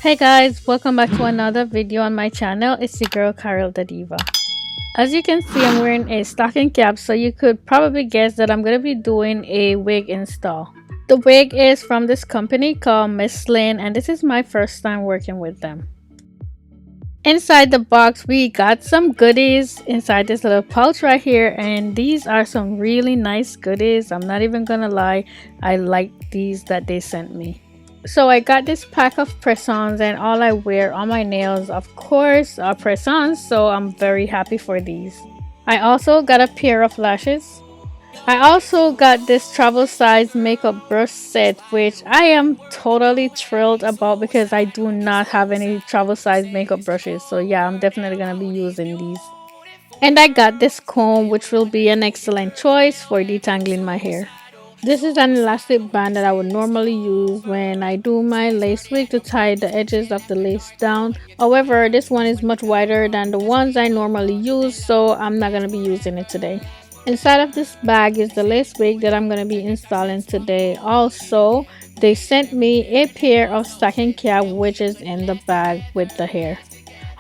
Hey guys, welcome back to another video on my channel. It's your girl Karrill DaDiva. As you can see, I'm wearing a stocking cap, so you could probably guess that I'm going to be doing a wig install. The wig is from this company called Miss Lynn, and this is my first time working with them. Inside the box, we got some goodies inside this little pouch right here, and these are some really nice goodies. I'm not even gonna lie, I like these that they sent me. So I got this pack of press-ons, and all I wear on my nails, of course, are press-ons, so I'm very happy for these. I also got a pair of lashes. I also got this travel size makeup brush set, which I am totally thrilled about because I do not have any travel size makeup brushes. So yeah, I'm definitely going to be using these. And I got this comb, which will be an excellent choice for detangling my hair. This is an elastic band that I would normally use when I do my lace wig to tie the edges of the lace down. However, this one is much wider than the ones I normally use, so I'm not going to be using it today. Inside of this bag is the lace wig that I'm going to be installing today. Also, they sent me a pair of stocking cap, which is in the bag with the hair.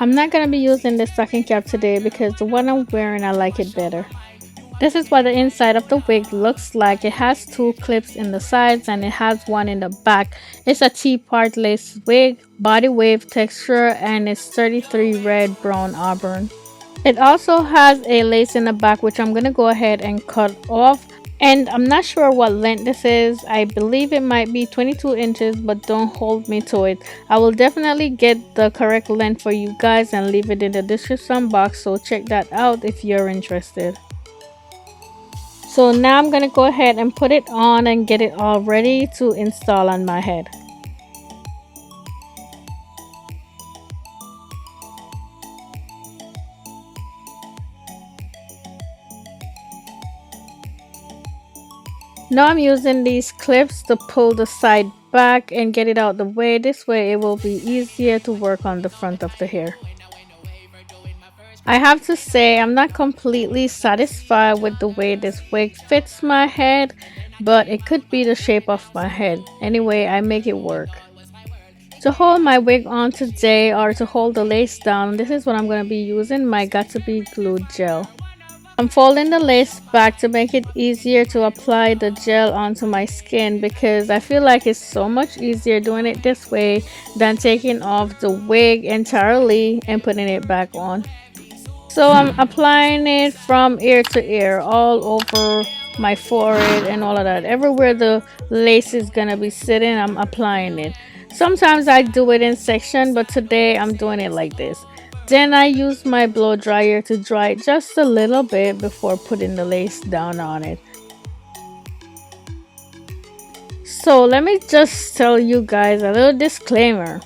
I'm not going to be using the stocking cap today because the one I'm wearing, I like it better. This is what the inside of the wig looks like. It has two clips in the sides and it has one in the back. It's a T Part Lace Wig, body wave texture, and it's 33 red brown auburn. It also has a lace in the back, which I'm going to go ahead and cut off. And I'm not sure what length this is. I believe it might be 22 inches, but don't hold me to it. I will definitely get the correct length for you guys and leave it in the description box, so check that out if you're interested. So now I'm going to go ahead and put it on and get it all ready to install on my head. Now I'm using these clips to pull the side back and get it out the way. This way it will be easier to work on the front of the hair. I have to say I'm not completely satisfied with the way this wig fits my head, but it could be the shape of my head. Anyway, I make it work. To hold my wig on today, or to hold the lace down, this is what I'm going to be using, my Got2b glue gel. I'm folding the lace back to make it easier to apply the gel onto my skin because I feel like it's so much easier doing it this way than taking off the wig entirely and putting it back on. So I'm applying it from ear to ear, all over my forehead and all of that. Everywhere the lace is gonna be sitting, I'm applying it. Sometimes I do it in section, but today I'm doing it like this. Then I use my blow dryer to dry it just a little bit before putting the lace down on it. So let me just tell you guys a little disclaimer.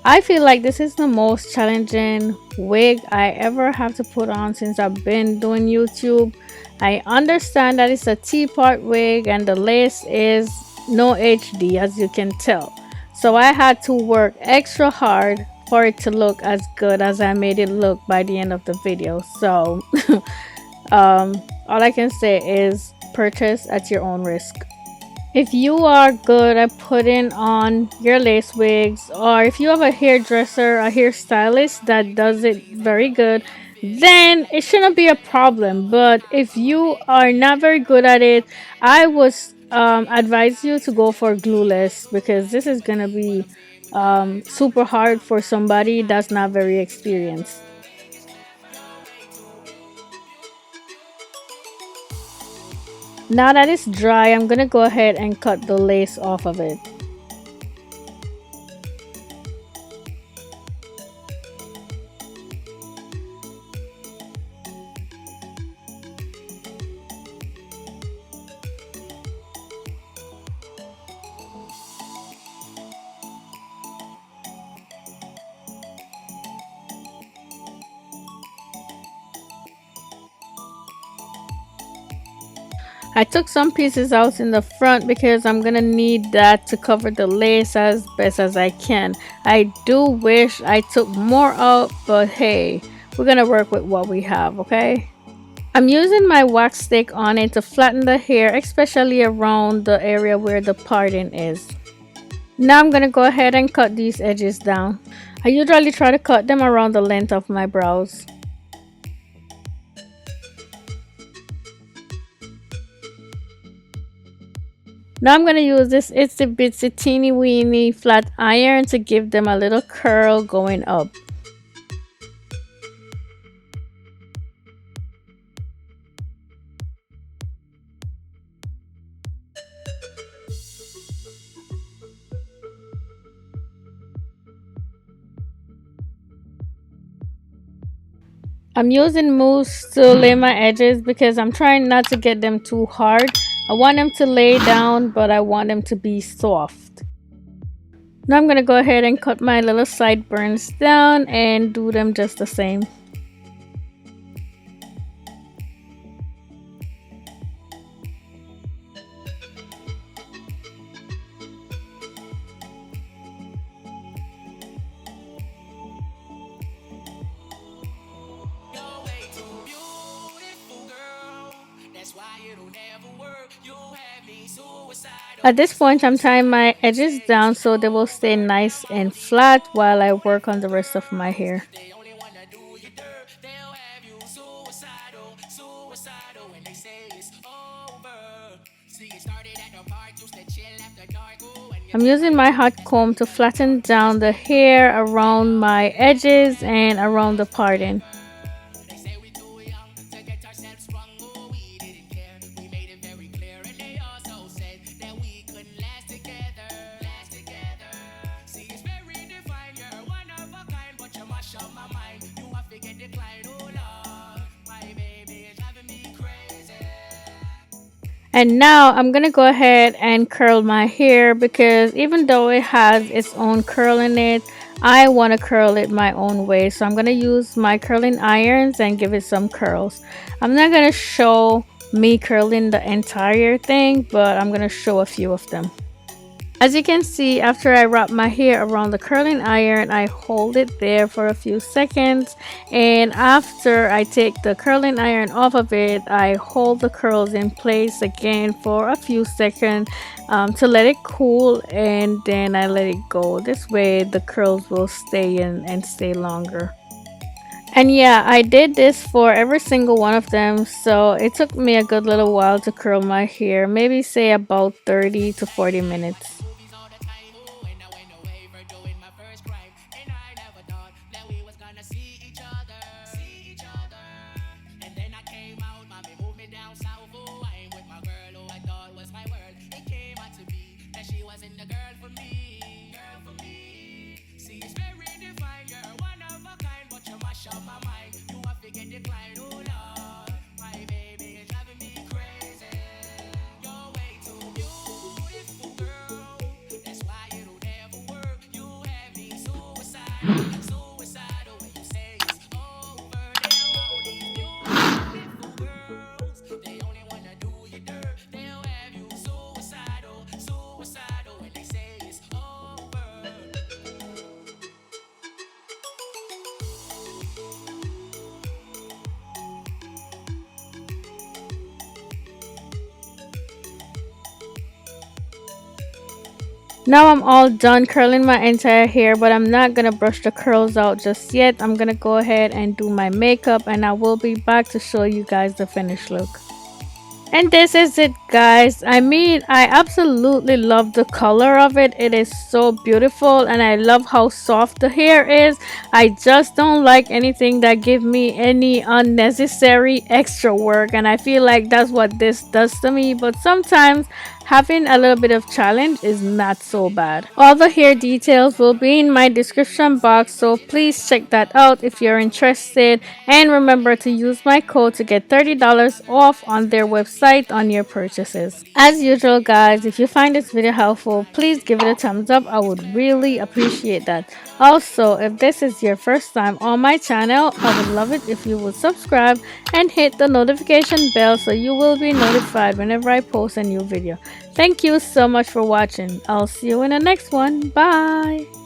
I feel like this is the most challenging wig I ever have to put on since I've been doing YouTube. I understand that it's a T-part wig and the lace is no HD, as you can tell. So I had to work extra hard for it to look as good as I made it look by the end of the video. So all I can say is purchase at your own risk. If you are good at putting on your lace wigs, or if you have a hairdresser, a hairstylist that does it very good, then it shouldn't be a problem. But if you are not very good at it, I would advise you to go for glueless, because this is gonna be super hard for somebody that's not very experienced. Now that it's dry, I'm gonna go ahead and cut the lace off of it. I took some pieces out in the front because I'm gonna need that to cover the lace as best as I can. I do wish I took more out, but hey, we're gonna work with what we have, okay? I'm using my wax stick on it to flatten the hair, especially around the area where the parting is. Now I'm gonna go ahead and cut these edges down. I usually try to cut them around the length of my brows. Now I'm gonna use this itsy bitsy teeny weeny flat iron to give them a little curl going up. I'm using mousse to lay my edges because I'm trying not to get them too hard. I want them to lay down, but I want them to be soft. Now I'm gonna go ahead and cut my little sideburns down and do them just the same. At this point, I'm tying my edges down so they will stay nice and flat while I work on the rest of my hair. I'm using my hot comb to flatten down the hair around my edges and around the parting. And now I'm gonna go ahead and curl my hair because even though it has its own curl in it, I want to curl it my own way. So I'm gonna use my curling irons and give it some curls. I'm not gonna show me curling the entire thing, but I'm gonna show a few of them. As you can see, after I wrap my hair around the curling iron, I hold it there for a few seconds, and after I take the curling iron off of it, I hold the curls in place again for a few seconds to let it cool, and then I let it go. This way the curls will stay in and stay longer. And yeah, I did this for every single one of them, so it took me a good little while to curl my hair, maybe say about 30 to 40 minutes. Now I'm all done curling my entire hair, but I'm not gonna brush the curls out just yet. I'm gonna go ahead and do my makeup, and I will be back to show you guys the finished look. And this is it, guys. I mean, I absolutely love the color of it. It is so beautiful, and I love how soft the hair is. I just don't like anything that give me any unnecessary extra work, and I feel like that's what this does to me. But sometimes having a little bit of challenge is not so bad. All the hair details will be in my description box, so please check that out if you're interested, and remember to use my code to get $30 off on their website on your purchases. As usual, guys, if you find this video helpful, please give it a thumbs up. I would really appreciate that. Also, if this is your first time on my channel, I would love it if you would subscribe and hit the notification bell so you will be notified whenever I post a new video. Thank you so much for watching. I'll see you in the next one. Bye!